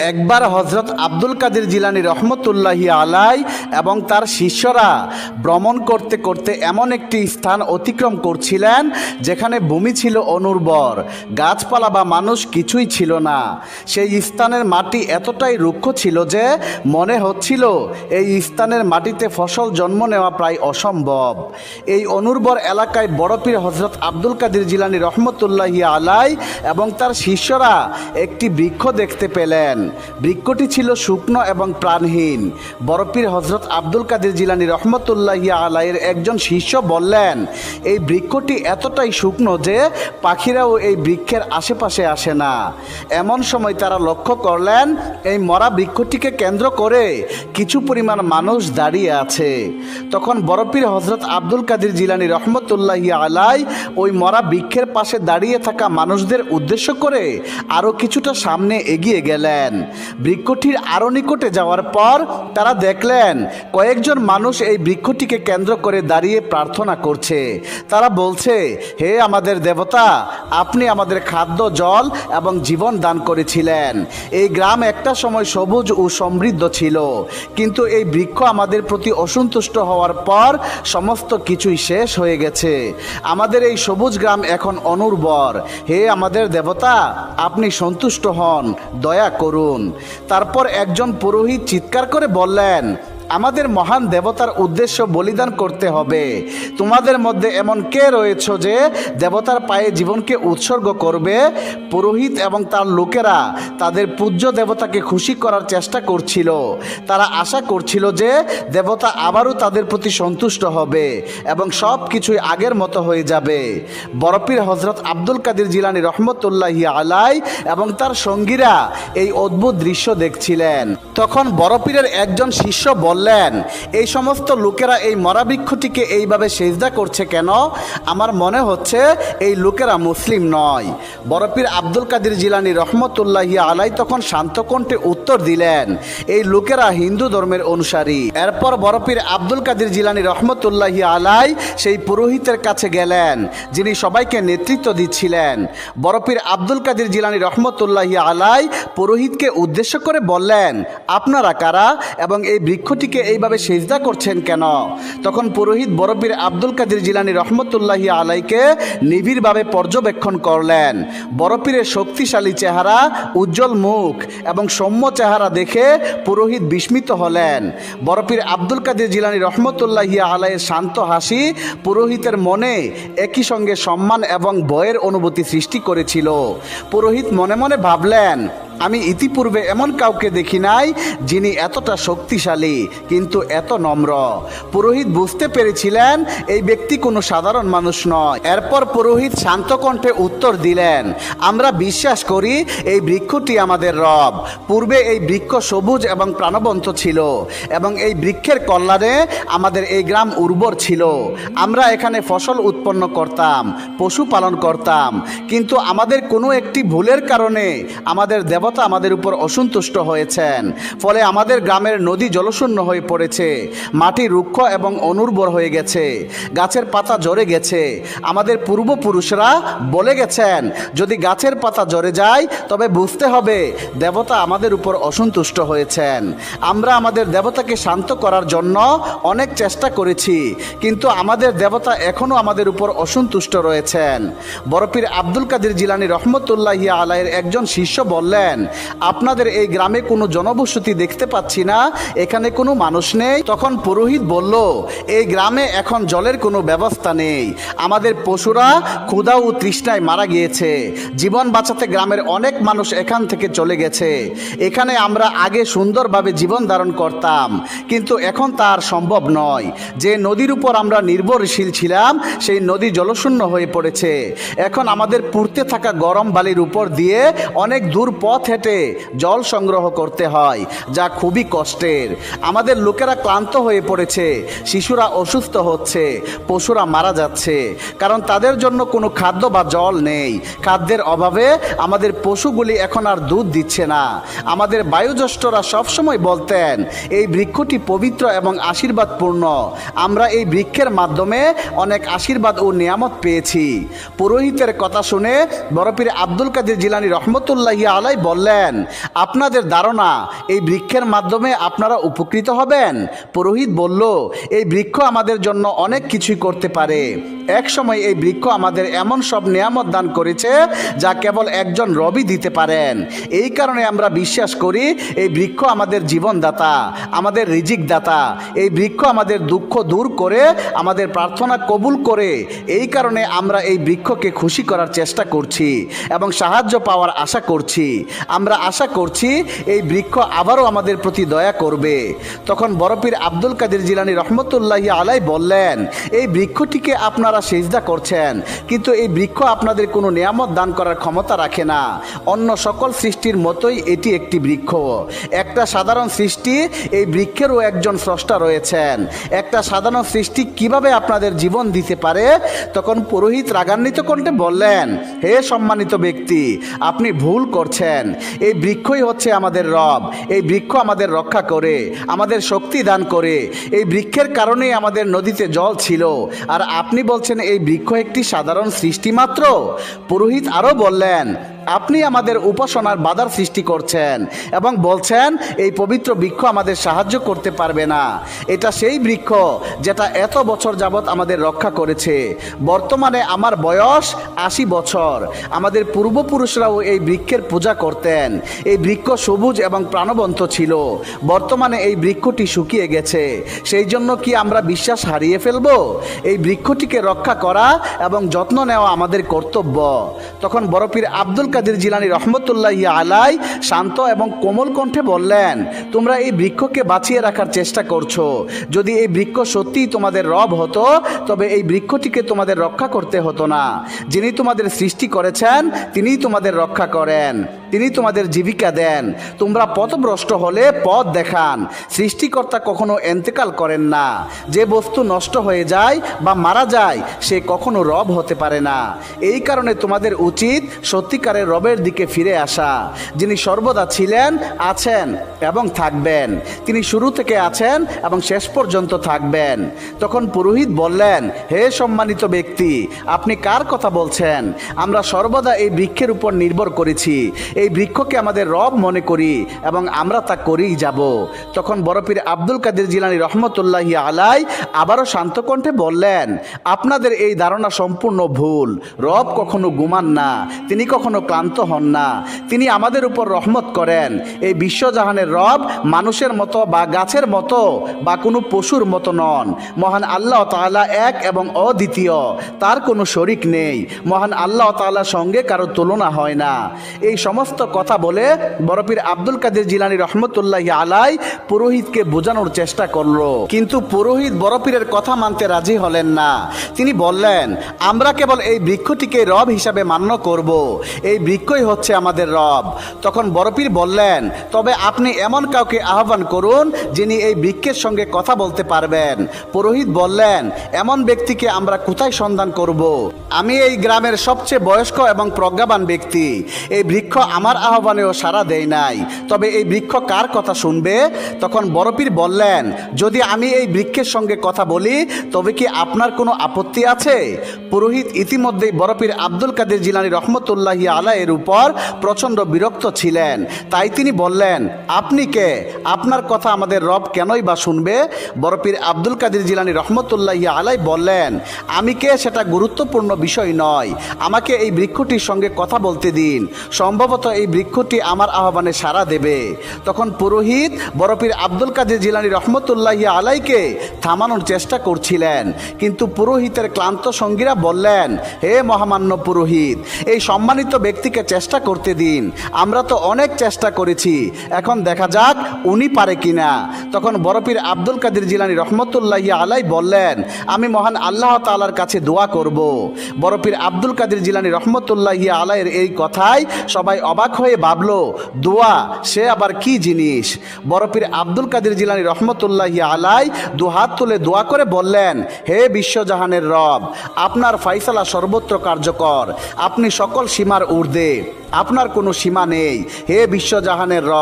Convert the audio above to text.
একবার হজরত আব্দুল কাদের জিলানী রহমতুল্লাহি আলাই এবং তার শিষ্যরা ভ্রমণ করতে করতে এমন একটি স্থান অতিক্রম করছিলেন যেখানে ভূমি ছিল অনুর্বর, গাছপালা বা মানুষ কিছুই ছিল না। সেই স্থানের মাটি এতটাই রুক্ষ ছিল যে মনে হচ্ছিল এই স্থানের মাটিতে ফসল জন্ম নেওয়া প্রায় অসম্ভব। এই অনুর্বর এলাকায় বড় পীর হজরত আব্দুল কাদের জিলানী রহমতুল্লাহি আলাই এবং তার শিষ্যরা একটি বৃক্ষ দেখতে পেলেন। বৃক্ষটি ছিল শুকনো এবং প্রাণহীন। বড় পীর হজরত আব্দুল কাদের জিলানী রহমতুল্লাহি আলাইয়ের একজন শিষ্য বললেন, এই বৃক্ষটি এতটাই শুকনো যে পাখিরাও এই বৃক্ষের আশেপাশে আসে না। এমন সময় তারা লক্ষ্য করলেন এই মরা বৃক্ষটিকে কেন্দ্র করে কিছু পরিমাণ মানুষ দাঁড়িয়ে আছে। তখন বড় পীর হজরত আব্দুল কাদের জিলানী রহমতুল্লাহি আলাই ওই মরা বৃক্ষের পাশে দাঁড়িয়ে থাকা মানুষদের উদ্দেশ্য করে আরও কিছুটা সামনে এগিয়ে গেলেন। বৃক্ষটির আরও নিকটে যাওয়ার পর তারা দেখলেন কয়েকজন মানুষ এই বৃক্ষটিকে কেন্দ্র করে দাঁড়িয়ে প্রার্থনা করছে। তারা বলছে, হে আমাদের দেবতা, আপনি আমাদের খাদ্য, জল এবং জীবন দান করেছিলেন। এই গ্রাম একটা সময় সবুজ ও সমৃদ্ধ ছিল, কিন্তু এই বৃক্ষ আমাদের প্রতি অসন্তুষ্ট হওয়ার পর সমস্ত কিছুই শেষ হয়ে গেছে। আমাদের এই সবুজ গ্রাম এখন অনুর্বর। হে আমাদের দেবতা, আপনি সন্তুষ্ট হন, দয়া করুন। তারপর একজন পুরোহিত চিৎকার করে বললেন, আমাদের মহান দেবতার উদ্দেশ্য বলিদান করতে হবে। তোমাদের মধ্যে এমন কে রয়েছে যে দেবতার পায়ে জীবনকে উৎসর্গ করবে? পুরোহিত এবং তার লোকেরা তাদের পূজ্য দেবতাকে খুশি করার চেষ্টা করছিল। তারা আশা করছিল যে দেবতা আবারও তাদের প্রতি সন্তুষ্ট হবে এবং সব কিছুই আগের মতো হয়ে যাবে। বড় পীর হজরত আব্দুল কাদের জিলানী রহমতুল্লাহি আলাই এবং তার সঙ্গীরা এই অদ্ভুত দৃশ্য দেখছিলেন। তখন বড় পীরের একজন শিষ্য বললেন, এই সমস্ত লোকেরা এই মরা বৃক্ষটিকে এইভাবে সেজদা করছে কেন? আমার মনে হচ্ছে এই লোকেরা মুসলিম নয়। বড় পীর আব্দুল কাদের জিলানী রহমতুল্লাহি আলাই তখন শান্ত কণ্ঠে উত্তর দিলেন, এই লোকেরা হিন্দু ধর্মের অনুসারী। এরপর বড় পীর আব্দুল কাদের জিলানী রহমতুল্লাহি আলাই সেই পুরোহিতের কাছে গেলেন যিনি সবাইকে নেতৃত্ব দিচ্ছিলেন। বড় পীর আব্দুল কাদের জিলানী রহমতুল্লাহি আলাই পুরোহিতকে উদ্দেশ্য করে বললেন, আপনারা কারা এবং এই বৃক্ষটিকে এইভাবে সেজদা করছেন কেন? তখন পুরোহিত বড় পীর আব্দুল কাদের জিলানী রহমতুল্লাহি আলাইকে নিবিড়ভাবে পর্যবেক্ষণ করলেন। বড় পীরের শক্তিশালী চেহারা, উজ্জ্বল মুখ এবং সৌম্য চেহারা দেখে পুরোহিত বিস্মিত হলেন। বড় পীর আব্দুল কাদের জিলানী রহমতুল্লাহি আলাইয়ের শান্ত হাসি পুরোহিতের মনে একই সঙ্গে সম্মান এবং ভয়ের অনুভূতি সৃষ্টি করেছিল। পুরোহিত মনে মনে ভাবলেন, আমি ইতিপূর্বে এমন কাউকে দেখি নাই যিনি এতটা শক্তিশালী কিন্তু এত নম্র। পুরোহিত বুঝতে পেরেছিলেন এই ব্যক্তি কোনো সাধারণ মানুষ নয়। এরপর পুরোহিত শান্ত কণ্ঠে উত্তর দিলেন, আমরা বিশ্বাস করি এই বৃক্ষটি আমাদের রব। পূর্বে এই বৃক্ষ সবুজ এবং প্রাণবন্ত ছিল এবং এই বৃক্ষের কল্যাণে আমাদের এই গ্রাম উর্বর ছিল। আমরা এখানে ফসল উৎপন্ন করতাম, পশুপালন করতাম, কিন্তু আমাদের কোনো একটি ভুলের কারণে আমাদের দেবতা আমাদের উপর অসন্তুষ্ট হয়েছেন। ফলে আমাদের গ্রামের নদী জলশূন্য হয়ে পড়েছে, মাটি রুক্ষ এবং অনুর্বর হয়ে গেছে, গাছের পাতা ঝরে গেছে। আমাদের পূর্বপুরুষরা বলে গেছেন, যদি গাছের পাতা ঝরে যায় তবে বুঝতে হবে দেবতা আমাদের উপর অসন্তুষ্ট হয়েছেন। আমরা আমাদের দেবতাকে শান্ত করার জন্য অনেক চেষ্টা করেছি, কিন্তু আমাদের দেবতা এখনও আমাদের উপর অসন্তুষ্ট রয়েছেন। বড় পীর আব্দুল কাদের জিলানী রহমতুল্লাহি আলাইয়ের একজন শিষ্য বললেন, আপনাদের এই গ্রামে কোনো জনবসতি দেখতে পাচ্ছি না, এখানে কোনো মানুষ নেই। তখন পুরোহিত বলল, এই গ্রামে এখন জলের কোনো ব্যবস্থা নেই। আমাদের পশুরা ক্ষুধা ও তৃষ্ণায় মারা গিয়েছে। জীবন বাঁচাতে গ্রামের অনেক মানুষ এখান থেকে চলে গেছে। এখানে আমরা আগে সুন্দরভাবে জীবন ধারণ করতাম, কিন্তু এখন তা আর সম্ভব নয়। যে নদীর উপর আমরা নির্ভরশীল ছিলাম সেই নদী জলশূন্য হয়ে পড়েছে। এখন আমাদের পুড়তে থাকা গরম বালির উপর দিয়ে অনেক দূর পথ হেঁটে জল সংগ্রহ করতে হয়, যা খুবই কষ্টের। আমাদের লোকেরা ক্লান্ত হয়ে পড়েছে, শিশুরা অসুস্থ হচ্ছে, পশুরা মারা যাচ্ছে, কারণ তাদের জন্য কোনো খাদ্য বা জল নেই। খাদ্যের অভাবে আমাদের পশুগুলি এখন আর দুধ দিচ্ছে না। আমাদের বায়োজ্যেষ্ঠরা সবসময় বলতেন এই বৃক্ষটি পবিত্র এবং আশীর্বাদপূর্ণ। আমরা এই বৃক্ষের মাধ্যমে অনেক আশীর্বাদ ও নিয়ামত পেয়েছি। পুরোহিতের কথা শুনে বড় পীর আব্দুল কাদের জিলানী রহমতুল্লাহি আলাই বললেন, আপনাদের ধারণা এই বৃক্ষের মাধ্যমে আপনারা উপকৃত হবেন? পুরোহিত বলল, এই বৃক্ষ আমাদের জন্য অনেক কিছুই করতে পারে। এক সময় এই বৃক্ষ আমাদের এমন সব নিয়ামত দান করেছে যা কেবল একজন রবি দিতে পারেন। এই কারণে আমরা বিশ্বাস করি এই বৃক্ষ আমাদের জীবনদাতা, আমাদের রিজিক দাতা। এই বৃক্ষ আমাদের দুঃখ দূর করে, আমাদের প্রার্থনা কবুল করে। এই কারণে আমরা এই বৃক্ষকে খুশি করার চেষ্টা করছি এবং সাহায্য পাওয়ার আশা করছি। আমরা আশা করছি এই বৃক্ষ আবারও আমাদের প্রতি দয়া করবে। তখন বড়পীর আব্দুল কাদের জিলানী রহমতুল্লাহি আলাই বললেন, এই বৃক্ষটিকে আপনারা সিজদা করছেন, কিন্তু এই বৃক্ষ আপনাদের কোনো নিয়ামত দান করার ক্ষমতা রাখে না। অন্য সকল সৃষ্টির মতোই এটি একটি বৃক্ষ, একটা সাধারণ সৃষ্টি। এই বৃক্ষেরও একজন স্রষ্টা রয়েছেন। একটা সাধারণ সৃষ্টি কিভাবে আপনাদের জীবন দিতে পারে? তখন পুরোহিত রাগান্বিত কণ্ঠে বললেন, হে সম্মানিত ব্যক্তি, আপনি ভুল করছেন। এই বৃক্ষই হচ্ছে আমাদের রব। এই বৃক্ষ আমাদের রক্ষা করে, আমাদের শক্তি দান করে। এই বৃক্ষের কারণেই আমাদের নদীতে জল ছিল, আর আপনি বলছেন এই বৃক্ষ একটি সাধারণ সৃষ্টি মাত্র। পুরোহিত আরও বললেন, আপনি আমাদের উপাসনার বাধার সৃষ্টি করছেন এবং বলছেন এই পবিত্র বৃক্ষ আমাদের সাহায্য করতে পারবে না। এটা সেই বৃক্ষ যেটা এত বছর যাবৎ আমাদের রক্ষা করেছে। বর্তমানে আমার বয়স 80 বছর। আমাদের পূর্বপুরুষরাও এই বৃক্ষের পূজা করতেন। এই বৃক্ষ সবুজ এবং প্রাণবন্ত ছিল। বর্তমানে এই বৃক্ষটি শুকিয়ে গেছে। সেই জন্য কি আমরা বিশ্বাস হারিয়ে ফেলব? এই বৃক্ষটিকে রক্ষা করা এবং যত্ন নেওয়া আমাদের কর্তব্য। তখন বড়পীর আব্দুল কাদের জিলানী রহমতুল্লাহি আলাই শান্ত এবং কোমল কণ্ঠে বললেন, তোমরা এই বৃক্ষকে বাঁচিয়ে রাখার চেষ্টা করছো। যদি এই বৃক্ষ সত্যিই তোমাদের রব হতো, তবে এই বৃক্ষটিকে তোমাদের রক্ষা করতে হতো না। যিনি তোমাদের সৃষ্টি করেছেন তিনিই তোমাদের রক্ষা করেন, তিনি তোমাদের জীবিকা দেন। তোমরা পথভ্রষ্ট হলে পথ দেখান। সৃষ্টিকর্তা কখনো এন্তেকাল করেন না। যে বস্তু নষ্ট হয়ে যায় বা মারা যায় সে কখনো রব হতে পারে না। এই কারণে তোমাদের উচিত সত্যিকারের রবের দিকে ফিরে আসা, যিনি সর্বদা ছিলেন, আছেন এবং থাকবেন। তিনি শুরু থেকে আছেন এবং শেষ পর্যন্ত থাকবেন। তখন পুরোহিত বললেন, হে সম্মানিত ব্যক্তি, আপনি কার কথা বলছেন? আমরা সর্বদা এই বৃক্ষের উপর নির্ভর করেছি। এই বৃক্ষকে আমাদের রব মনে করি এবং আমরা তা করেই যাব। তখন বড়পীর আব্দুল কাদের জিলানী রহমতুল্লাহি আলাই আবারও শান্ত কণ্ঠে বললেন, আপনাদের এই ধারণা সম্পূর্ণ ভুল। রব কখনো ঘুমান না, তিনি কখনো ক্লান্ত হন না। তিনি আমাদের উপর রহমত করেন। এই বিশ্বজাহানের রব মানুষের মতো বা গাছের মতো বা কোনো পশুর মতো নন। মহান আল্লাহ তাআলা এক এবং অদ্বিতীয়, তার কোনো শরিক নেই। মহান আল্লাহ তাআলার সঙ্গে কারো তুলনা হয় না। এই সমস্ত কথা বলে বড়পীর আব্দুল কাদের জিলানী রহমতুল্লাহি আলাই পুরোহিতকে বোঝানোর চেষ্টা করলো, কিন্তু পুরোহিত বড়পীরের কথা মানতে রাজি হলেন না। তিনি বললেন, আমরা কেবল এই বৃক্ষটিকে রব হিসাবে মান্য করব। এই বৃক্ষই হচ্ছে আমাদের রব। তখন বড়পীর বললেন, তবে আপনি এমন কাউকে আহ্বান করুন যিনি এই বৃক্ষের সঙ্গে কথা বলতে পারবেন। পুরোহিত বললেন, এমন ব্যক্তিকে আমরা কোথায় সন্ধান করব? আমি এই গ্রামের সবচেয়ে বয়স্ক এবং প্রজ্ঞাবান ব্যক্তি। এই বৃক্ষ আমার আহ্বানেও সাড়া দেয় নাই, তবে এই বৃক্ষ কার কথা শুনবে? তখন বড়পীর বললেন, যদি আমি এই বৃক্ষের সঙ্গে কথা বলি তবে কি আপনার কোনো আপত্তি আছে? পুরোহিত ইতিমধ্যেই বড়পীর আব্দুল কাদের জিলানী রহমতুল্লাহি আলাইয়ের উপর প্রচণ্ড বিরক্ত ছিলেন। তাই তিনি বললেন, আপনি কে? আপনার কথা আমাদের রব কেনই বা শুনবে? বড়পীর আব্দুল কাদের জিলানী রহমতুল্লাহি আলাই বললেন, আমি কে সেটা গুরুত্বপূর্ণ বিষয় নয়। আমাকে এই বৃক্ষটির সঙ্গে কথা বলতে দিন। সম্ভবত এই বৃক্ষটি আমার আহ্বানে সাড়া দেবে। তখন পুরোহিত বড়পীর আব্দুল কাদের জিলানী রহমতুল্লাহি আলাইকে থামানোর চেষ্টা করছিলেন, কিন্তু পুরোহিতের ক্লান্ত সঙ্গীরা বললেন, হে মহামান্য পুরোহিত, এই সম্মানিত ব্যক্তিকে চেষ্টা করতে দিন। আমরা তো অনেক চেষ্টা করেছি, এখন দেখা যাক উনি পারে কিনা। তখন বড়পীর আব্দুল কাদের জিলানী রহমতুল্লাহি আলাই বললেন, আমি মহান আল্লাহ তাআলার কাছে দোয়া করব। বড়পীর আব্দুল কাদের জিলানী রহমতুল্লাহি আলাইয়ের এই কথায় সবাই অবাক হয়ে ভাবল, দোয়া সে আবার কি জিনিস? বড়পীর আব্দুল কাদের জিলানী রহমতুল্লাহি আলাই দুহাত তুলে দোয়া করে বললেন, হে বিশ্বজাহানের রব, আপনার ফাইসালা সর্বত্র কার্যকর। আপনি সকল সীমার ঊর্ধ্বে, আপনার কোনো সীমা নেই। হে বিশ্বজাহানের রব,